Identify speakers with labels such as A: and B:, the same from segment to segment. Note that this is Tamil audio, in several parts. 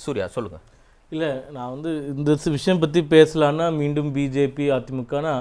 A: சூர்யா சொல்லுங்க.
B: இல்லை, நான் வந்து இந்த விஷயம் பற்றி பேசலான்னா மீண்டும் பிஜேபி அதிமுகனா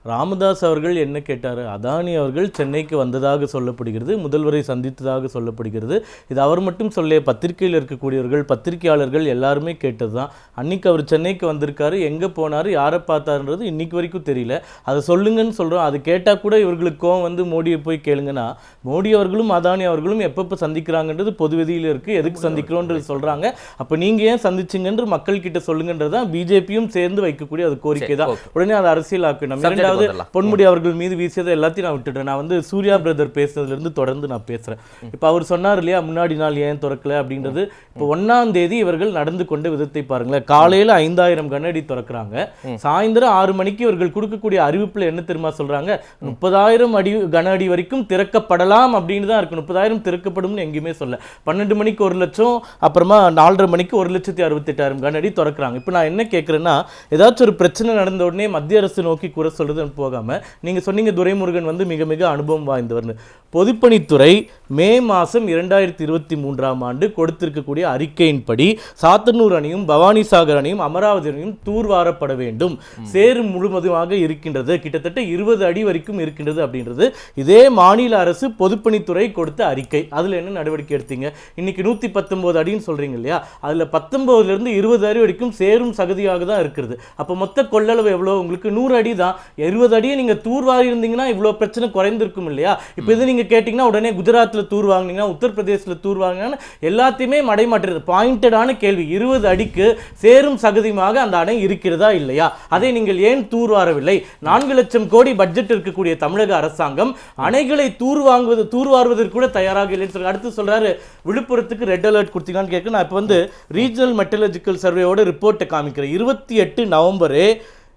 B: ராமதாஸ் அவர்கள் என்ன கேட்டார்? அதானி அவர்கள் சென்னைக்கு வந்ததாக சொல்லப்படுகிறது, முதல்வரை சந்தித்ததாக சொல்லப்படுகிறது. இது அவர் மட்டும் சொல்ல, பத்திரிகையில் இருக்கக்கூடியவர்கள், பத்திரிகையாளர்கள் எல்லாருமே கேட்டது தான். அன்றைக்கி அவர் சென்னைக்கு வந்திருக்காரு, எங்கே போனார், யாரை பார்த்தாருன்றது இன்றைக்கி வரைக்கும் தெரியல. அதை சொல்லுங்கன்னு சொல்கிறோம். அது கேட்டால் கூட இவர்களுக்கு கோவம் வந்து மோடியை போய் கேளுங்கன்னா, மோடி அவர்களும் அதானி அவர்களும் எப்பப்போ சந்திக்கிறாங்கன்றது பொதுவெதியில் இருக்குது, எதுக்கு சந்திக்கிறோன்றது சொல்கிறாங்க. அப்போ நீங்கள் ஏன் சந்திச்சிங்கன்று மக்கள்கிட்ட சொல்லுங்கன்றது தான் பிஜேபியும் சேர்ந்து வைக்கக்கூடிய அது கோரிக்கை தான். உடனே அதை அரசியல் ஆக்கணும். பொன்முடி அவர்கள் மீது வீசியதை எல்லாத்தையும் நான் விட்டுட்டேன். நான் வந்து சூர்யா பிரதர் பேசுனதுலேருந்து தொடர்ந்து நான் பேசுகிறேன். இப்போ அவர் சொன்னார் இல்லையா, முன்னாடி நாள் ஏன் திறக்கல அப்படின்றது. இப்போ 1ஆம் தேதி இவர்கள் நடந்து கொண்ட விதத்தை பாருங்களேன். காலையில் 5000 கன அடி திறக்கிறாங்க, சாயந்தரம் 6 மணிக்கு இவர்கள் கொடுக்கக்கூடிய அறிவிப்பில் என்ன தெரியுமா சொல்கிறாங்க? 30,000 கன அடி வரைக்கும் திறக்கப்படலாம் அப்படின்னு தான் இருக்கு. 30,000 திறக்கப்படும்னு எங்கேயுமே சொல்ல. 12 மணிக்கு 1 லட்சம், அப்புறமா 4:30 மணிக்கு 1,68,000 கன அடி திறக்கிறாங்க. இப்போ நான் என்ன கேட்குறேன்னா, ஏதாச்சும் ஒரு பிரச்சனை நடந்த உடனே மத்திய அரசு நோக்கி குறை சொல்றது போகாம, நீங்க சொன்னீங்க துரைமுருகன் வந்து மிக மிக அனுபவம் வாய்ந்தவர்னு. பொதுப்பணித்துறை மே மாதம் 2023ஆம் ஆண்டு கொடுத்திருக்கக்கூடிய அறிக்கையின்படி சாத்தனூர் அணையும் பவானிசாகர் அணையும் அமராவதி அணையும் தூர்வாரப்பட வேண்டும். சேறு முழுவதுமாக இருக்கின்றது, கிட்டத்தட்ட 20 அடி வரைக்கும் இருக்கின்றது அப்படின்றது இதே மாநில அரசு பொதுப்பணித்துறை கொடுத்த அறிக்கை. அதுல என்ன நடவடிக்கை எடுத்தீங்க? இன்னைக்கு 119 அடின்னு சொல்றீங்க இல்லையா, அதுல 19லிருந்து 20 அடி வரைக்கும் சேரும் சகதியாக தான் இருக்கிறது. அப்ப மொத்த கொள்ளளவு எவ்வளவு? உங்களுக்கு 100 அடி தான். 20 அடியை நீங்க தூர்வாரி இருந்தீங்கன்னா இவ்வளவு பிரச்சனை குறைந்திருக்கும் இல்லையா? இப்போ இது நீங்க கேட்டீங்கன்னா உடனே குஜராத்ல தூர் வாங்கினீங்கன்னா, உத்தரப்பிரதேசத்தில் தூர் வாங்கினா எல்லாத்தையுமே மடைமாற்றுறது. பாயிண்டடான கேள்வி, 20 அடிக்கு சேரும் சகதியமாக அந்த அணை இருக்கிறதா இல்லையா? அதை நீங்கள் ஏன் தூர்வாரவில்லை? 4 லட்சம் கோடி பட்ஜெட் இருக்கக்கூடிய தமிழக அரசாங்கம் அணைகளை தூர்வாருவதற்கு கூட தயாராக இல்லைன்னு சொல்லி அடுத்து சொல்றாரு, விழுப்புரத்துக்கு ரெட் அலர்ட் கொடுத்தீங்கன்னு கேட்க. நான் இப்போ வந்து ரீஜனல் மெட்டலர்ஜிக்கல் சர்வேயோட ரிப்போர்ட்டை காமிக்கிறேன். 28 நவம்பரே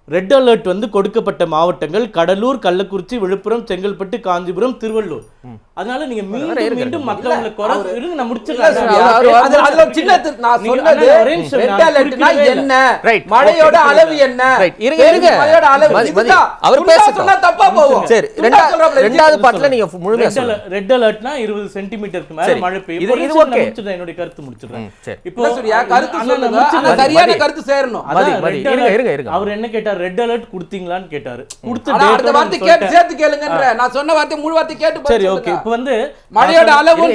B: ரெட் அலர்ட் வந்து கொடுக்கப்பட்ட மாவட்டங்கள் கடலூர், கள்ளக்குறிச்சி, விழுப்புரம், செங்கல்பட்டு, காஞ்சிபுரம், திருவள்ளூர். அதனால நீங்க மீண்டும் மீண்டும் மக்கள் நான் முடிச்சிடலாம்.
C: மழையோட அளவு என்ன?
B: ரெட் அலர்ட்னா 20 சென்டிமீட்டருக்கு மேல மழை பெய்யும். என்னுடைய கருத்து முடிச்சிடுறேன். இப்போ
C: சரியான கருத்து சேரணும்.
B: அவர் என்ன கேட்டார்? ரெட் அலர்ட் கொடுத்தீங்களான்னு கேட்டாரு.
C: அடுத்த வார்த்தை கேட்டு சேர்த்து கேளுங்கன்ற. நான் சொன்ன வார்த்தை முழு வார்த்தை கேட்டு
B: சரி ஓகே. இப்போ வந்து
C: மழையோட அளவு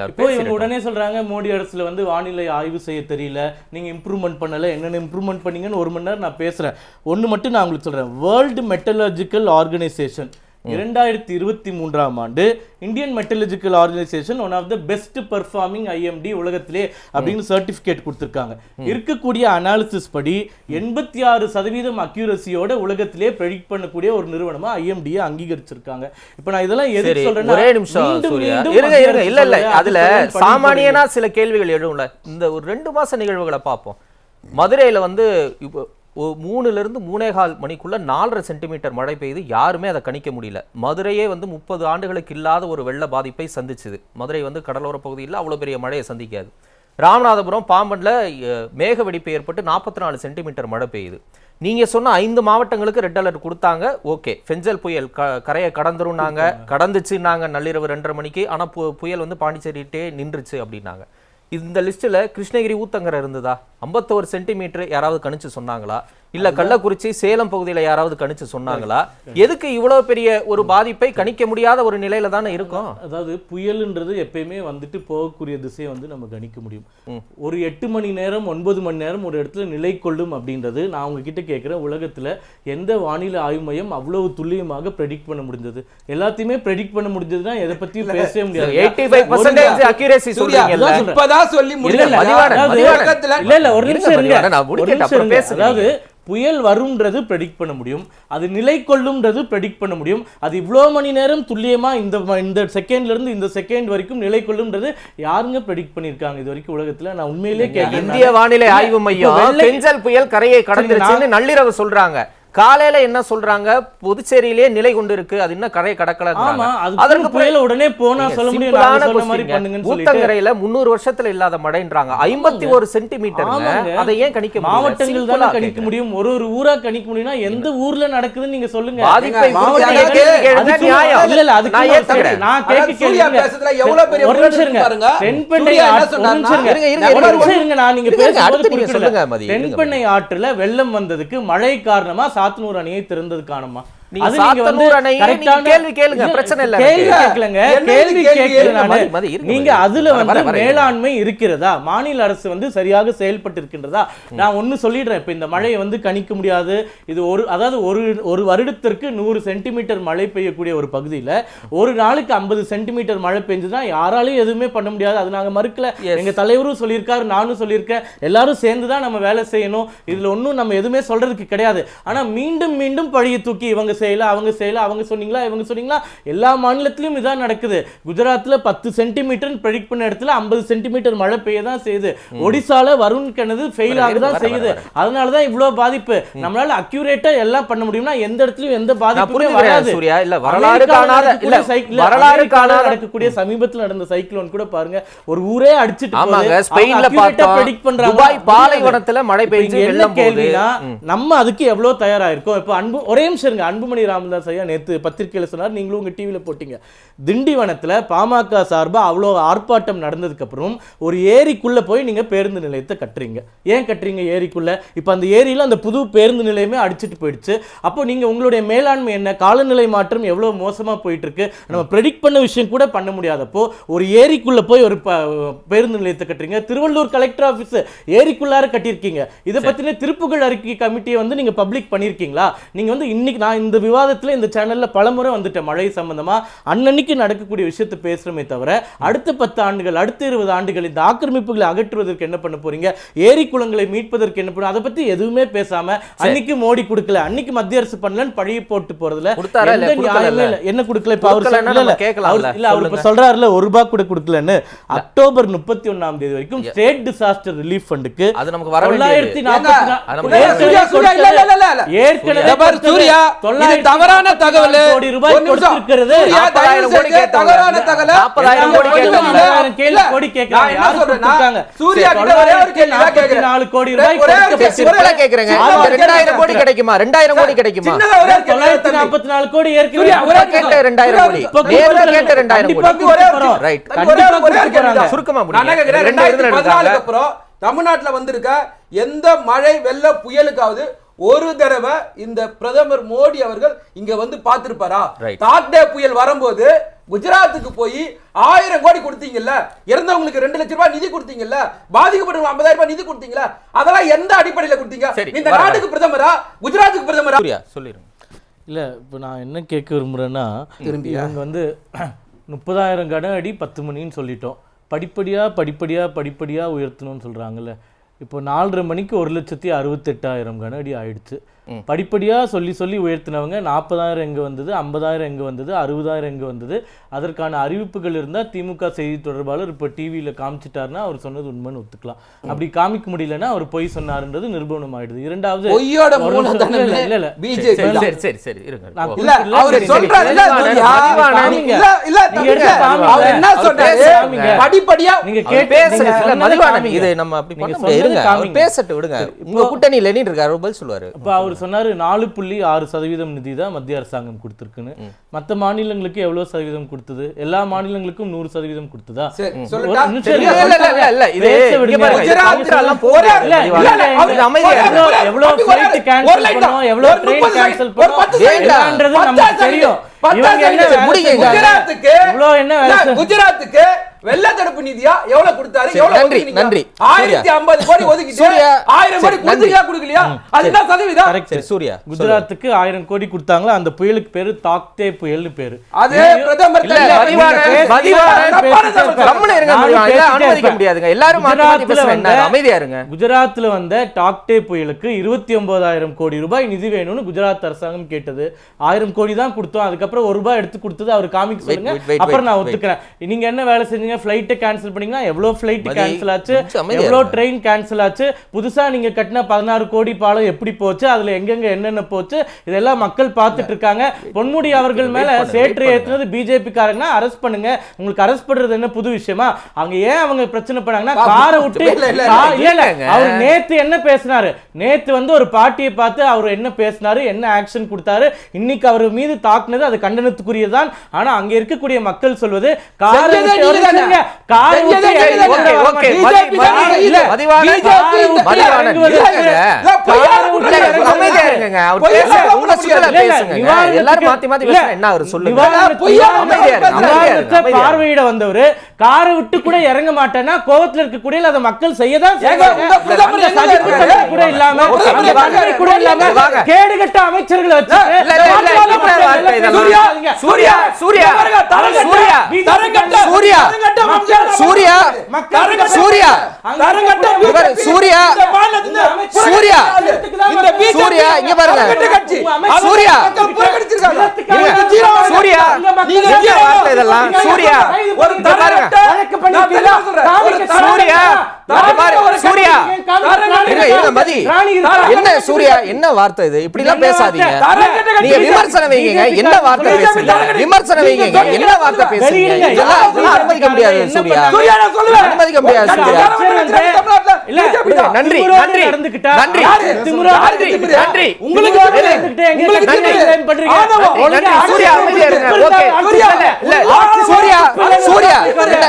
B: இப்போ இவங்க உடனே சொல்றாங்க மோடி அரசுல வந்து வானிலை ஆய்வு செய்ய தெரியல, நீங்க இம்ப்ரூவ்மெண்ட் பண்ணல. என்னென்ன இம்ப்ரூவ்மெண்ட் பண்ணீங்கன்னு 1 மணி நேரம் நான் பேசுறேன். ஒன்னு மட்டும் நான் உங்களுக்கு சொல்றேன். வேர்ல்டு மெட்டலர்ஜிக்கல் ஆர்கனைசேஷன் 2023ஆம் ஆண்டு Indian metallurgical organisation one of the best performing IMD உலகத்திலே அப்படின்னு சர்டிபிகேட் கொடுத்திருக்காங்க. இருக்கக்கூடிய அனாலிசிஸ் படி 86% அக்யூரசியோட உலகத்திலே ப்ரெடிக்ட் பண்ணக்கூடிய ஒரு நிறுவனமா ஐஎம்டியை அங்கீகரிச்சிருக்காங்க. இப்போ நான் இதெல்லாம் எதுக்கு சொல்றேன்னா,
A: ஒரே நிமிஷம் இல்ல அதுல சாமானியனா சில கேள்விகள் எழும்ல. இந்த ஒரு 2 மாச நிகழ்வுகளை பார்ப்போம். மதுரையில வந்து இப்போ 3லிருந்து 3.25 மணிக்குள்ள 4.5 சென்டிமீட்டர் மழை பெய்து யாருமே அதை கணிக்க முடியல. மதுரையே வந்து 30 ஆண்டுகளுக்கு இல்லாத ஒரு வெள்ள பாதிப்பை சந்திச்சுது. மதுரை வந்து கடலோர பகுதியில் அவ்வளோ பெரிய மழையை சந்திக்காது. ராமநாதபுரம், பாம்பன்ல மேக வெடிப்பு ஏற்பட்டு 44 சென்டிமீட்டர் மழை பெய்யுது. நீங்க சொன்ன 5 மாவட்டங்களுக்கு ரெட் அலர்ட் கொடுத்தாங்க. ஓகே, பெஞ்சல் புயல் கரையை கடந்துருன்னாங்க, கடந்துச்சுன்னாங்க நள்ளிரவு 2:30 மணிக்கு. ஆனா புயல் வந்து பாண்டிச்சேரிட்டே நின்றுச்சு அப்படின்னாங்க. இந்த லிஸ்ட்ல கிருஷ்ணகிரி ஊத்தங்கரை இருந்ததா? 51 சென்டிமீட்டர் யாராவது கணிச்சு சொன்னாங்களா? இல்ல கள்ளக்குறிச்சி, சேலம் பகுதியில யாராவது கணிச்சு சொன்னாங்களா? எதுக்கு இவ்வளவு பெரிய ஒரு பாதிப்பை கணிக்க முடியாத ஒரு நிலையில தானே இருக்கும்?
B: அதாவது புயல்ன்றது எப்பயுமே வந்துட்டு போகக்கூடிய திசையை வந்து நம்ம கணிக்க முடியும். ஒரு 8 மணி நேரம் 9 மணி நேரம் ஒரு இடத்துல நிலை கொள்ளும் அப்படின்றது நான் உங்ககிட்ட கேட்கிறேன். உலகத்துல எந்த வானிலை ஆய்வு மையம் அவ்வளவு துல்லியமாக ப்ரெடிக்ட் பண்ண முடிஞ்சது? எல்லாத்தையுமே ப்ரெடிக்ட் பண்ண முடிஞ்சதுன்னா எதை பத்தியும் பேசவே முடியாது.
A: 85% அக்யூரசி சொல்றீங்கல்ல,
C: இப்பதான் சொல்லி முடியல.
B: இல்ல ஒரு நிமிஷம் இருங்க. அதாவது புயல் வரும்ன்றது ப்ரெடிக்ட் பண்ண முடியும், அது நிலை கொள்ளும்ன்றது ப்ரெடிக்ட் பண்ண முடியும். அது இவ்வளோ மணி நேரம் துல்லியமா இந்த செகண்ட்ல இருந்து இந்த செகண்ட் வரைக்கும் நிலை கொள்ளும்ன்றது யாருங்க ப்ரெடிக்ட் பண்ணிருக்காங்க இது வரைக்கும் உலகத்துல? நான் உண்மையிலேயே கேட்கிறேன்.
A: இந்திய வானிலை ஆய்வு மையம் பெஞ்சல் புயல் கரையை கடந்துருச்சுன்னு நள்ளிரவு சொல்றாங்க. காலையில என்ன சொல்றாங்க, புதுச்சேரியிலே நிலை கொண்டு இருக்கு, அது இன்னும் கரை கடக்கல.
B: ஆமா, அதற்கு புயல உடனே போனா சொல்ல முடியும், நான் சொன்ன மாதிரி பண்ணுங்கன்னு சொல்லிட்டு
A: ஊத்தங்கரையில 300 வருஷத்துல இல்லாத மழைன்றாங்க. 51 சென்டிமீட்டருங்க. அதை ஏன் கணிக்க முடியல?
B: மாவட்டங்கள் தானே கணிக்க முடியும், ஒரு ஒரு ஊரா கணிக்க முடியும்னா எந்த ஊர்ல நடக்குதுன்னு நீங்க சொல்லுங்க.
A: பாதிப்பை
C: மாவட்டங்கள்
A: கேள்வி கேளுங்க, நியாயம்.
B: இல்ல இல்ல, அதுக்கு
A: நான் ஏத்துக்கிறேன்.
B: நான் கேட்க
C: சூர்யா பேசுறதுல எவ்வளவு பெரிய
B: ஒரு நிமிஷம் இருங்க.
C: பாருங்க.
B: தென்பெண்ணை
C: சூர்யா என்ன
B: ஆற்று- ஒரு
C: சொன்னார்னா,
B: நிமிஷம் இருங்க.
A: இருங்க,
B: ஒரு நிமிஷம் இருங்க, நான் நீங்க
A: இருங்க,
B: பேசும்போது
A: அடுத்து நீங்க
B: குறுக்கிடல.
A: சொல்லுங்க, மதி, இருங்க,
B: தென்பெண்ணை ஆற்றுல வெள்ளம் வந்ததுக்கு மழை காரணமா சாத்தனூர் அணையை திறந்தது காரணமா?
A: நீங்க
B: அது நீங்க வந்து
A: சாத்தனூர் அணையை நீங்க
B: கரெக்டான
A: கேள்வி கேளுங்க, பிரச்சனை இல்ல.
B: கேள்வி கேட்கலங்க,
C: என்ன
B: கேள்வி
C: கேள்வி?
B: கேட்கல நானு.
A: மதி, மதி, இருங்க,
B: நீங்க
A: மதி.
B: அதுல வந்து
A: வர, வர,
B: மேலாண்மை இருக்கிறதா, மாநில அரசு வந்து சரியாக செயல்பட்டு இருக்கின்றதா? நான் ஒண்ணு சொல்லிடுறேன், இப்ப இந்த மழையை வந்து கணிக்க முடியாது. இது அதாவது ஒரு வருடத்திற்கு 100 சென்டிமீட்டர் மழை பெய்யக்கூடிய ஒரு பகுதியில ஒரு நாளுக்கு 50 சென்டிமீட்டர் மழை பெஞ்சதுன்னா யாராலையும் எதுவுமே பண்ண முடியாது. அது நாங்க மறுக்கல. எங்க தலைவரும் சொல்லியிருக்காரு, நானும் சொல்லியிருக்கேன். எல்லாரும் சேர்ந்துதான் நம்ம வேலை செய்யணும். இதுல ஒண்ணும் நம்ம எதுவுமே சொல்றதுக்கு கிடையாது. ஆனா மீண்டும் மீண்டும் பழிய தூக்கி இவங்க செய்யல, அவங்க செய்யல, அவங்க சொன்னீங்களா, இவங்க சொன்னீங்களா, எல்லா மாநிலத்திலும் இதான் நடக்குது. குஜராத்ல 10 சென்டிமீட்டர் ப்ரெடிக்ட் பண்ண இடத்துல 50 சென்டிமீட்டர் மழை பெய்ய தான் செய்யுது. ஒடிசால வருண் கிணறு ஃபெயில் ஆகுதான் செய்யுது. அதனாலதான் இவ்வளவு பாதிப்பு. நம்மளால அக்யூரேட்டா எல்லாம் பண்ண முடியும்னா எந்த இடத்துலயும் எந்த பாதிப்புமே வராது.
A: சூர்யா, இல்ல வரலாறு காணாத, இல்ல வரலாறு காணாத
B: நடக்கக்கூடிய சமீபத்துல நடந்த சைக்ளோன் கூட பாருங்க, ஒரு ஊரே அடிச்சிட்டு
A: ஆமாங்க.
B: போகுது.
A: ஸ்பெயின்ல பார்த்தோம்,
B: predict பண்றாங்க.
A: துபாய் பாலைவனத்துல மழை பெய்ஞ்சு
B: என்ன
A: வெள்ளம் போகுது.
B: கேள்வினா, நம்ம அதுக்கு எவ்வளவு தயாராயிருக்கோம்? இப்ப ஒரே நிமிஷம் இருங்க. அன்புமணி ராமதாஸ் ஐயா நேத்து பத்திரிகையில சொன்னார், நீங்களும் உங்க டிவில போட்டீங்க. திண்டிவனத்துல பாமக சார்பா அவ்வளவு ஆர்ப்பாட்டம் நடந்ததுக்கு அப்புறம் ஒரு ஏரிக்குள்ள போய் நீங்க பேருந்து நிலையத்தை கட்டுறீங்க. ஏன் கட்டுறீங்க ஏரிக்குள்ள? இப்ப அந்த ஏரியில அந்த புது பேருந்து நிலையமே அடிச்சிட்டு போயிடுச்சு. அப்போ நீங்க உங்களுடைய மேலாண்மை என்ன? காலநிலை மாற்றம் எவ்வளவு மோசமா போயிட்டு இருக்கு. நம்ம ப்ரெடிக்ட் பண்ண விஷயம் கூட பண்ண முடியாதப்போ ஒரு ஏரிக்குள்ள போய் ஒரு பேருந்து நிலையத்தை கட்டுறீங்க. திருவள்ளூர் கலெக்டர் ஆபீஸ் ஏரிக்குள்ளார கட்டியிருக்கீங்க. இதை பத்தின திருப்புகள் அறிக்கை கமிட்டியை வந்து நீங்க பப்ளிக் பண்ணிருக்கீங்களா? நீங்க வந்து இன்னைக்கு நான் இந்த விவாதத்துல இந்த சேனல்ல பலமுறை வந்துட்டேன், மழை சம்பந்தமா அன்னன்னைக்கு நடக்கக்கூடிய விஷயத்தை பேசுறமே தவிர அடுத்த 10 ஆண்டுகள் அடுத்த 20 ஆண்டுகள் இந்த ஆக்கிரமிப்புகளை அகற்றுவதற்கு என்ன பண்ண போறீங்க, ஏரி குளங்களை மீட்பதற்கு என்ன பண்ண, அதை பத்தி எதுவுமே பேசாம அன்னைக்கு மோடி கொடுக்கல, அன்னைக்கு மத்திய அரசு பண்ணலன்னு பழிய போட்டு போறதுல எந்த நியாயமே இல்ல. என்ன கொடுக்கல? இப்ப அவர் இல்ல, அவர் இப்ப சொல்றாருல ₹1 கூட கொடுக்கலன்னு. அக்டோபர் 31ஆம் தேதி வரைக்கும் ஸ்டேட் டிசாஸ்டர் ரிலீஃப் ஃபண்டுக்கு
A: அது நமக்கு வர வேண்டியது.
C: தவறான தகவல்.
B: கோடி ரூபாய் கொடுத்திருக்கிறது.
A: 40,000 கோடி கேட்டாங்க. 40,000 கோடி கேட்டாங்க.
B: கேள்வி கோடி கேக்குறாங்க. யார் கொடுத்திருக்காங்க?
C: சூர்யா கிட்ட ஒரே ஒரு கேள்வி தான் கேக்குறேன்.
B: 4 கோடி ரூபாய்
A: சிம்பிளா கேக்குறேங்க. 2000 கோடி கிடைக்குமா? 2000 கோடி கிடைக்குமா?
B: 944 கோடி ஏற்கனவே
A: கேட்ட 2000 கோடி. நேர்ல கேட்ட 2000 கோடி. ரைட். சுருக்கமா முடியும்.
C: 2014 அப்புறம் தமிழ்நாட்டுல வந்திருக்க எந்த மழை வெள்ள புயலுக்காவது ஒரு தடவை இந்த பிரதமர் மோடி அவர்கள் இங்க வந்து பார்த்திருப்பாரா? தாக்டே புயல் வரும்போது குஜராத்துக்கு போய் 1000 கோடி கொடுத்தீங்கல்ல, இறந்தவங்களுக்கு 2 லட்சம் ரூபாய் நிதி கொடுத்தீங்கல்ல, பாதிக்கப்பட்டவங்களுக்கு 50,000 ரூபாய் நிதி கொடுத்தீங்கல்ல, அதெல்லாம் எந்த அடிப்படையில் கொடுத்தீங்க? இந்த நாட்டுக்கு பிரதமரா, குஜராத்துக்கு பிரதமரா?
A: சொல்லிருங்க.
B: இல்ல, இப்போ நான் என்ன கேட்க விரும்புறேன்னா, இவங்க வந்து 30,000 கன அடி 10 மணின்னு சொல்லிட்டோம், படிப்படியா உயர்த்தணும்னு சொல்றாங்கல்ல. இப்போ 4:30 மணிக்கு 1,68,000 கன அடி ஆயிடுச்சு. படிப்படியா சொல்லி உயர்த்தினவங்க 40,000 எங்க வந்தது, 50,000 எங்க வந்தது, 60,000 எங்க வந்தது? அதற்கான அறிவிப்புகள் இருந்தா திமுக செய்தி தொடர்பாளர் இப்போ டிவியில காமிச்சிட்டாருன்னா அவர் சொன்னது உண்மைன்னு ஒத்துக்கலாம். அப்படி காமிக்க முடியலன்னா அவர் பொய் சொன்னாருன்றது நிரூபணம் ஆயிடுது. இரண்டாவது சொன்னாரு 4.6% நிதி தான் மத்திய அரசாங்கம் கொடுத்திருக்குன்னு. மத்த மாநிலங்களுக்கு எவ்வளவு சதவீதம் கொடுத்தது? எல்லா மாநிலங்களுக்கும் 100% கொடுத்ததா?
C: குஜராத்துக்கு வெள்ள தடுப்பு நிதியா எவ்வளவு கொடுத்தாரு?
A: நன்றி.
C: 1050 கோடி ஒதுக்கிட்டு 1000 கோடி கொடுத்தீங்களா கொடுக்கலையா? அதுதான் சதவீதம்.
B: கரெக்ட். சூர்யா, குஜராத்துக்கு 1000 கோடி கொடுத்தாங்களா? அந்த புயலுக்கு பேரு தாக்தே புயல்னு பேரு.
C: அதே பிரதமர்
A: அனுமதிக்க முடியாதுங்க. எல்லாரும் அமைதியா இருங்க.
B: குஜராத்ல வந்த டாக்டே புயலுக்கு 29,000 கோடி ரூபாய் நிதி வேணும்னு குஜராத் அரசாங்கம் கேட்டது. 1000 கோடி தான் கொடுத்தோம். அதுக்கப்புறம் ₹1 எடுத்து கொடுத்தது அவர் காமிக்க சொல்லுங்க, அப்புறம் நான் ஒத்துக்கிறேன். நீங்க என்ன வேலை செஞ்சீங்க? சொல்றீங்க ஃப்ளைட் கேன்சல் பண்ணீங்கன்னா எவ்வளவு ஃப்ளைட் கேன்சல் ஆச்சு,
A: கொஞ்சம் அமைதியா
B: எவ்வளவு
A: இருங்க.
B: ட்ரெயின் கேன்சல் ஆச்சு, புதுசா நீங்க கட்டின 16 கோடி பாலம் எப்படி போச்சு, அதுல எங்கெங்க என்னென்ன போச்சு, இதெல்லாம் மக்கள் பார்த்துட்டு இருக்காங்க. பொன்முடி அவர்கள் மேல சேற்று ஏத்துனது பிஜேபி காரங்கன்னா அரெஸ்ட் பண்ணுங்க. உங்களுக்கு அரெஸ்ட் பண்றது என்ன புது விஷயமா? அங்க ஏன் அவங்க பிரச்சனை பண்ணாங்கன்னா காரை விட்டு அவர் நேத்து என்ன பேசினாரு, நேத்து வந்து ஒரு பார்ட்டியை பார்த்து அவர் என்ன பேசினாரு, என்ன ஆக்ஷன் கொடுத்தாரு, இன்னைக்கு அவர் மீது தாக்குனது அது கண்டனத்துக்குரியதான். ஆனா அங்க இருக்கக்கூடிய மக்கள் சொல்வது காரை பார்வையிட வந்தவரு காரை விட்டு கூட இறங்க மாட்டேன்னா கோவத்துல இருக்கக்கூடிய அதை மக்கள் செய்யதான் கூட இல்லாம கூட இல்லாம கேடுகட்ட அமைச்சர்களை வச்சு
A: என்ன சூர்யா என்ன வார்த்தை இது? இப்படி எல்லாம் பேசாதீங்க. நீங்க விமர்சனம் வைங்க, என்ன வார்த்தை பேசுறீங்க? விமர்சனம் வைங்க, என்ன வார்த்தை பேசுறீங்க? இதெல்லாம் அனுமதிக்க முடியாது சூர்யா, அனுமதிக்க முடியாது சூர்யா. நன்றி நன்றி நன்றி நன்றி உங்களுக்கு சூர்யா அமைதியா இருங்க. ஓகே சூர்யா சூர்யா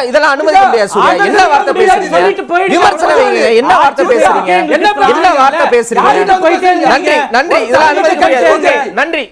A: இதெல்லாம் அனுமதிக்க முடியாது சூர்யா. என்ன வார்த்தை பேசுறீங்க? விமர்சனம் வைங்க, என்ன வார்த்தை பேசுறீங்க? என்ன வார்த்தை பேசுறீங்க? நன்றி நன்றி இதெல்லாம் அனுமதிக்க முடியாது. நன்றி.